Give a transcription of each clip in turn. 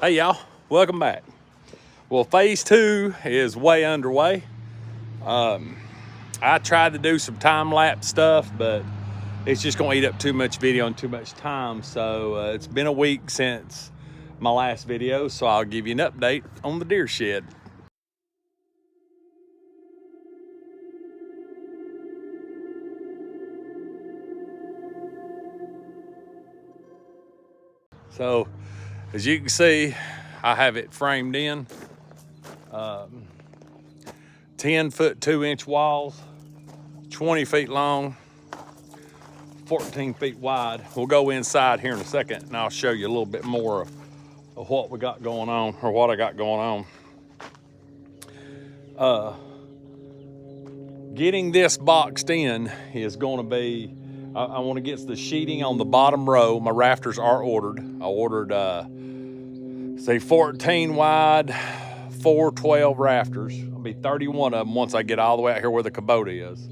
Hey y'all, welcome back. Well, phase 2 is way underway. I tried to do some time-lapse stuff, but it's just gonna eat up too much video and too much time. So it's been a week since my last video, so I'll give you an update on the deer shed. So as you can see, I have it framed in. 10-foot 2-inch walls, 20 feet long, 14 feet wide. We'll go inside here in a second and I'll show you a little bit more of what we got going on, or what I got going on. Getting this boxed in is going to be, I want to get the sheeting on the bottom row. My rafters are ordered. I ordered, say 14 wide, 412 rafters. I'll be 31 of them once I get all the way out here where the Kubota is.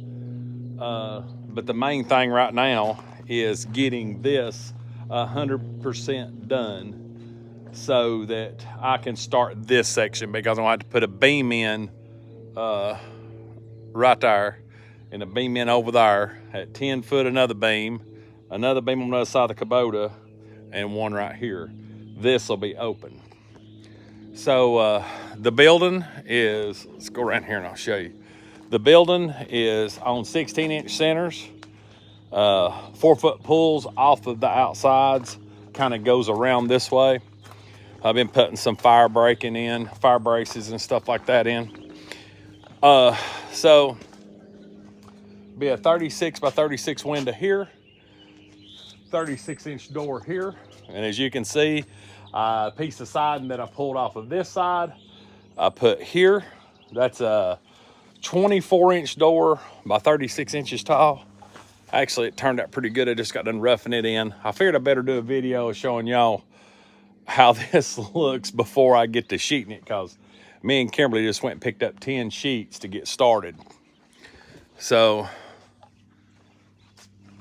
But the main thing right now is getting this 100% done so that I can start this section, because I'm gonna have to put a beam in right there and a beam in over there at 10 foot, another beam on the other side of the Kubota, and one right here. This will be open. So the building is, let's go around here and I'll show you. The building is on 16-inch centers, 4-foot pulls off of the outsides, kind of goes around this way. I've been putting some fire braces and stuff like that in. So be a 36 by 36 window here, 36-inch door here, and as you can see, a piece of siding that I pulled off of this side, I put here. That's a 24-inch door by 36 inches tall. Actually, it turned out pretty good. I just got done roughing it in. I figured I better do a video showing y'all how this looks before I get to sheeting it, because me and Kimberly just went and picked up 10 sheets to get started. So,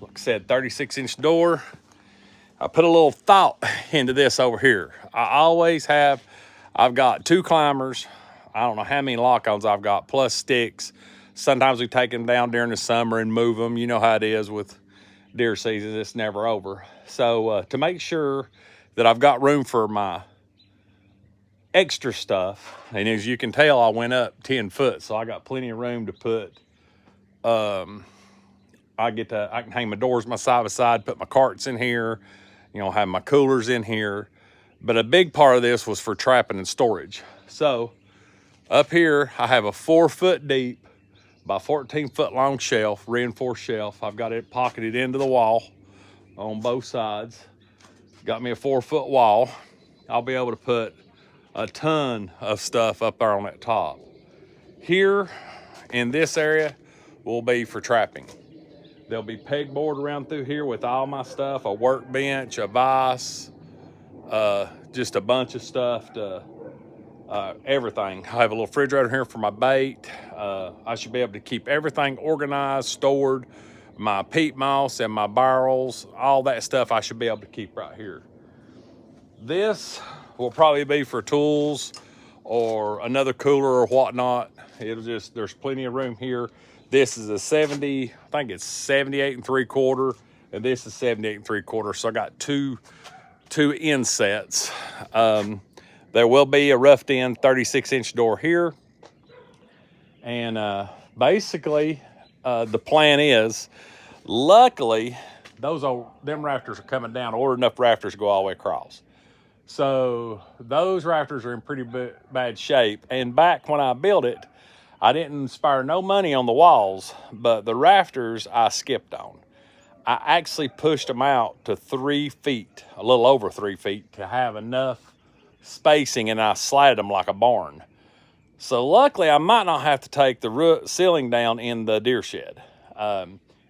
like I said, 36-inch door. I put a little thought into this over here. I always have, I've got 2 climbers. I don't know how many lock-ons I've got, plus sticks. Sometimes we take them down during the summer and move them. You know how it is with deer season, it's never over. So to make sure that I've got room for my extra stuff, and as you can tell, I went up 10 foot, so I got plenty of room to put, I can hang my doors my side by side, put my carts in here, you know, have my coolers in here. But a big part of this was for trapping and storage. So up here, I have a 4-foot deep by 14-foot long shelf, reinforced shelf. I've got it pocketed into the wall on both sides. Got me a 4-foot wall. I'll be able to put a ton of stuff up there on that top. Here in this area will be for trapping. There'll be pegboard around through here with all my stuff, a workbench, a vise, just a bunch of stuff to everything. I have a little refrigerator here for my bait. I should be able to keep everything organized, stored. My peat moss and my barrels, all that stuff I should be able to keep right here. This will probably be for tools or another cooler or whatnot. There's plenty of room here. This is a 70, I think it's 78 3/4, and this is 78 3/4. So I got two insets. There will be a roughed in 36-inch door here. And basically, the plan is, luckily, them rafters are coming down. I ordered enough rafters to go all the way across. So those rafters are in pretty bad shape. And back when I built it, I didn't spare no money on the walls, but the rafters I skipped on. I actually pushed them out to 3 feet, a little over 3 feet, to have enough spacing, and I slatted them like a barn. So luckily, I might not have to take the ceiling down in the deer shed,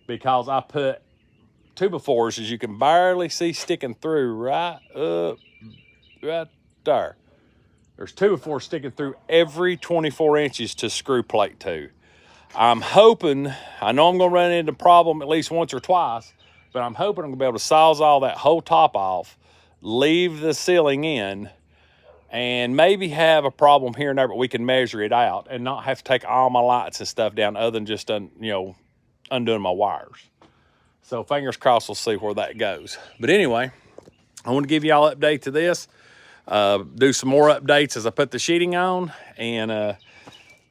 because I put 2x4s, as you can barely see sticking through right there. There's 2x4 sticking through every 24 inches to screw plate to. I'm hoping, I know I'm gonna run into a problem at least once or twice, but I'm hoping I'm gonna be able to sawzall that whole top off, leave the ceiling in, and maybe have a problem here and there, but we can measure it out and not have to take all my lights and stuff down other than just, undoing my wires. So fingers crossed, we'll see where that goes. But anyway, I want to give y'all an update to this. Do some more updates as I put the sheeting on. And,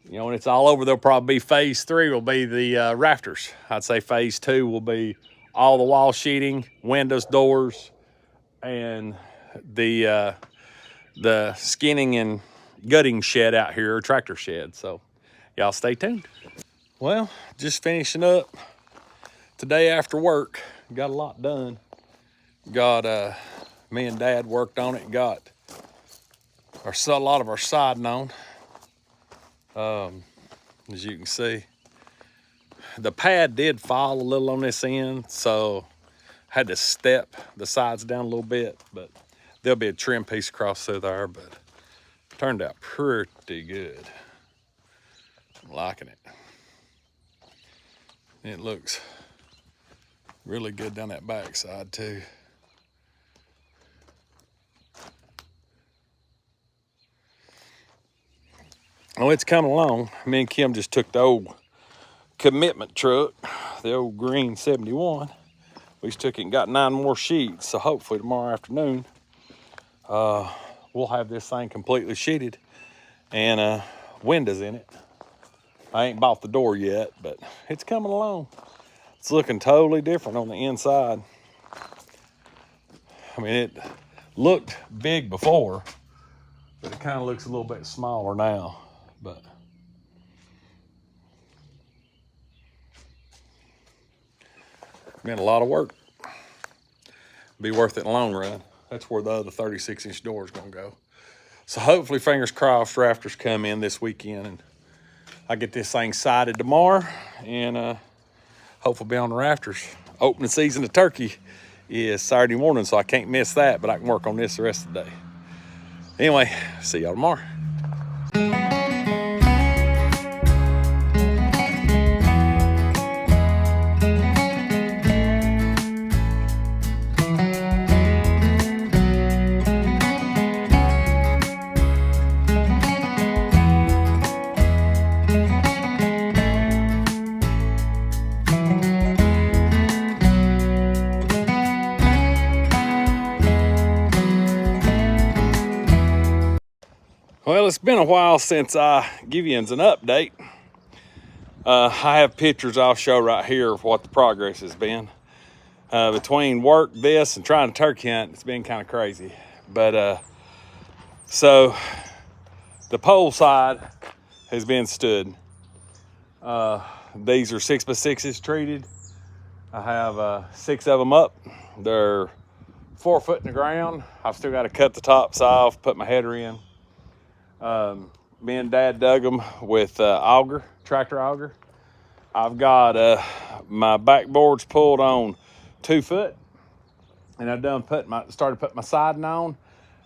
when it's all over, there'll probably be phase 3 will be the rafters. I'd say phase 2 will be all the wall sheeting, windows, doors, and the skinning and gutting shed out here, or tractor shed. So y'all stay tuned. Well, just finishing up today after work. Got a lot done. Got me and Dad worked on it. Got a lot of our siding on. As you can see, the pad did fall a little on this end, so I had to step the sides down a little bit, but there'll be a trim piece across through there, but it turned out pretty good. I'm liking it. It looks really good down that back side too. Oh, it's coming along. Me and Kim just took the old commitment truck, the old green 71. We just took it and got 9 more sheets. So hopefully tomorrow afternoon, we'll have this thing completely sheeted and windows in it. I ain't bought the door yet, but it's coming along. It's looking totally different on the inside. I mean, it looked big before, but it kind of looks a little bit smaller now. But been a lot of work. Be worth it in the long run. That's where the other 36-inch door is going to go. So hopefully, fingers crossed, rafters come in this weekend and I get this thing sided tomorrow, and hopefully be on the rafters. Opening season of turkey is Saturday morning, so I can't miss that, but I can work on this the rest of the day. Anyway, see y'all tomorrow. Well, it's been a while since I give you an update. I have pictures I'll show right here of what the progress has been. Between work, this, and trying to turkey hunt, it's been kind of crazy. But so the pole side has been stood. These are 6x6s treated. I have 6 of them up. They're 4 foot in the ground. I've still got to cut the tops off, put my header in. Me and Dad dug them with auger, tractor auger. I've got my backboards pulled on 2 foot, and I've started putting my siding on.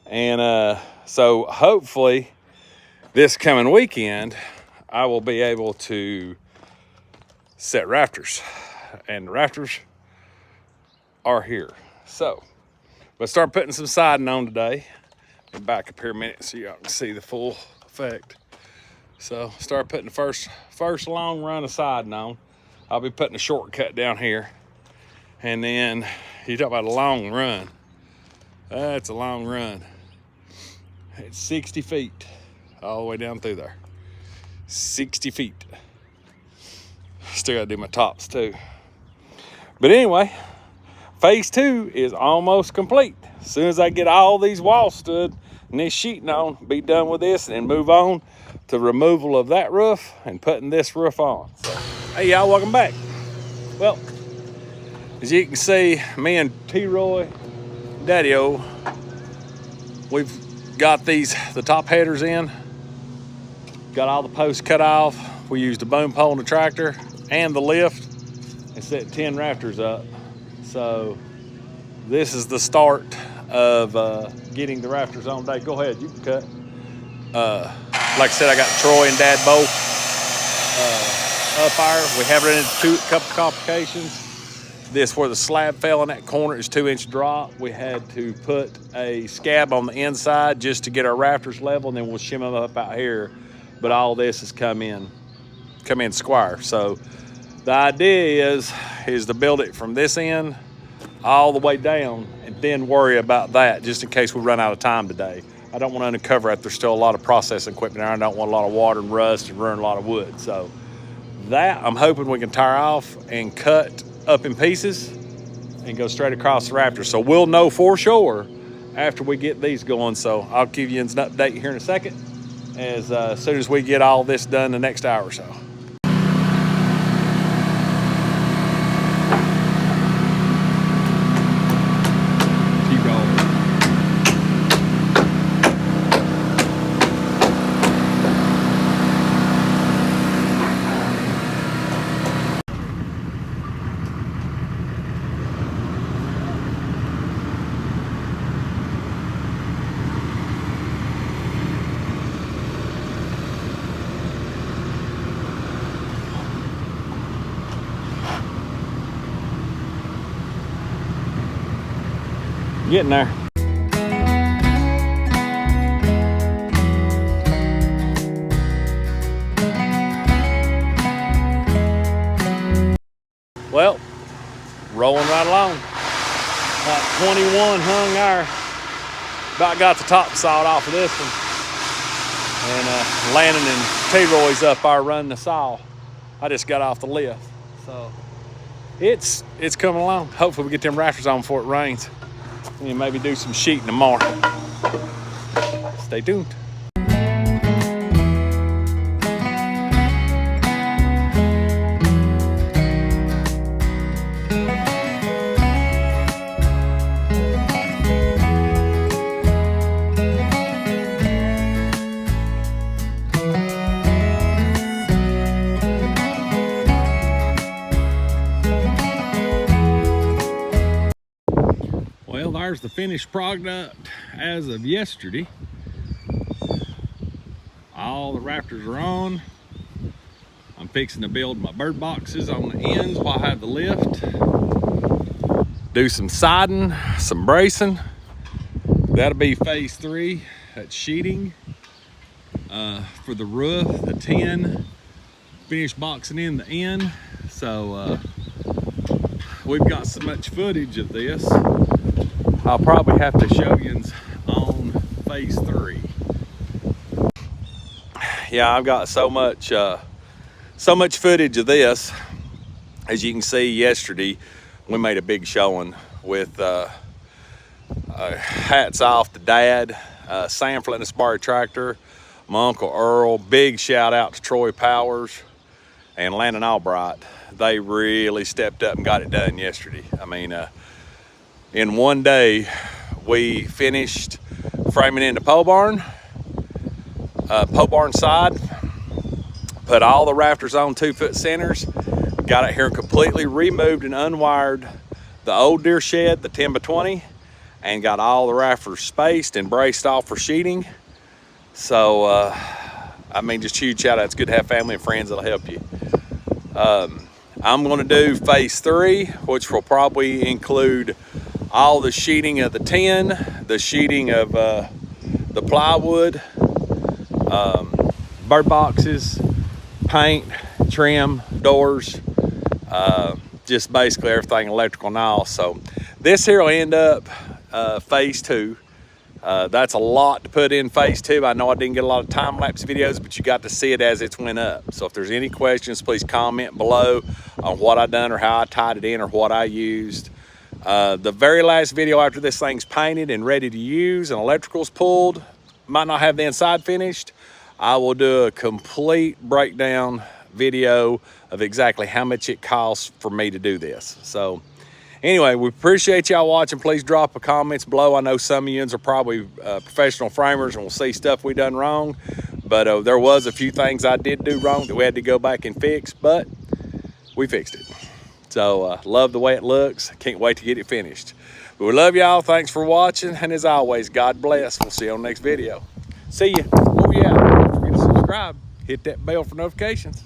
And so hopefully this coming weekend I will be able to set rafters, and the rafters are here. So let's start putting some siding on today. Back up here a minute so y'all can see the full effect. So start putting the first long run of siding on. I'll be putting a shortcut down here, and then you talk about a long run. That's a long run. It's 60 feet all the way down through there. 60 feet. Still gotta do my tops too. But anyway, phase 2 is almost complete. As soon as I get all these walls stood and this sheeting on, be done with this and move on to removal of that roof and putting this roof on. So, hey y'all, welcome back. Well, as you can see, me and T-Roy, Daddy-O, we've got the top headers in, got all the posts cut off. We used a boom pole in the tractor and the lift and set 10 rafters up. So this is the start of getting the rafters on today. Go ahead, you can cut. Like I said, I got Troy and Dad both up there. We have run into a couple complications. This where the slab fell in that corner is 2-inch drop. We had to put a scab on the inside just to get our rafters level, and then we'll shim them up out here. But all this has come in square. So the idea is to build it from this end all the way down and then worry about that just in case we run out of time today. I don't want to uncover it. There's still a lot of processing equipment there. I don't want a lot of water and rust and ruin a lot of wood. So that I'm hoping we can tire off and cut up in pieces and go straight across the rafters. So we'll know for sure after we get these going. So I'll give you an update here in a second as soon as we get all this done the next hour or so. Getting there. Well, rolling right along. About 21 hung there. About got the top sawed off of this one. And Landon and T-Roy's up there running the saw. I just got off the lift. So it's coming along. Hopefully we get them rafters on before it rains. And maybe do some sheeting tomorrow. Stay tuned. Well, there's the finished product as of yesterday. All the rafters are on. I'm fixing to build my bird boxes on the ends while I have the lift. Do some siding, some bracing. That'll be phase 3. That's sheeting. For the roof, the tin. Finish boxing in the end. So we've got so much footage of this. I'll probably have to show you on phase 3. Yeah, I've got so much footage of this. As you can see, yesterday we made a big showing with hats off to Dad, Sam for letting us borrow a tractor, my Uncle Earl. Big shout out to Troy Powers and Landon Albright. They really stepped up and got it done yesterday. I mean, in one day, we finished framing in the pole barn side, put all the rafters on 2-foot centers, got it here completely removed and unwired the old deer shed, the 10x20, and got all the rafters spaced and braced off for sheeting. So, I mean, just huge shout out. It's good to have family and friends that'll help you. I'm gonna do phase 3, which will probably include all the sheeting of the tin, the sheeting of the plywood, bird boxes, paint, trim, doors, just basically everything electrical and all. So this here will end up phase 2. That's a lot to put in phase 2. I know I didn't get a lot of time-lapse videos, but you got to see it as it's went up. So if there's any questions, please comment below on what I done or how I tied it in or what I used. The very last video after this thing's painted and ready to use and electrical's pulled, might not have the inside finished, I will do a complete breakdown video of exactly how much it costs for me to do this. So anyway, we appreciate y'all watching. Please drop a comments below. I know some of you are probably professional framers and will see stuff we done wrong, but there was a few things I did do wrong that we had to go back and fix, but we fixed it. So love the way it looks. Can't wait to get it finished. But we love y'all. Thanks for watching. And as always, God bless. We'll see you on the next video. See ya. Oh yeah. Don't forget to subscribe. Hit that bell for notifications.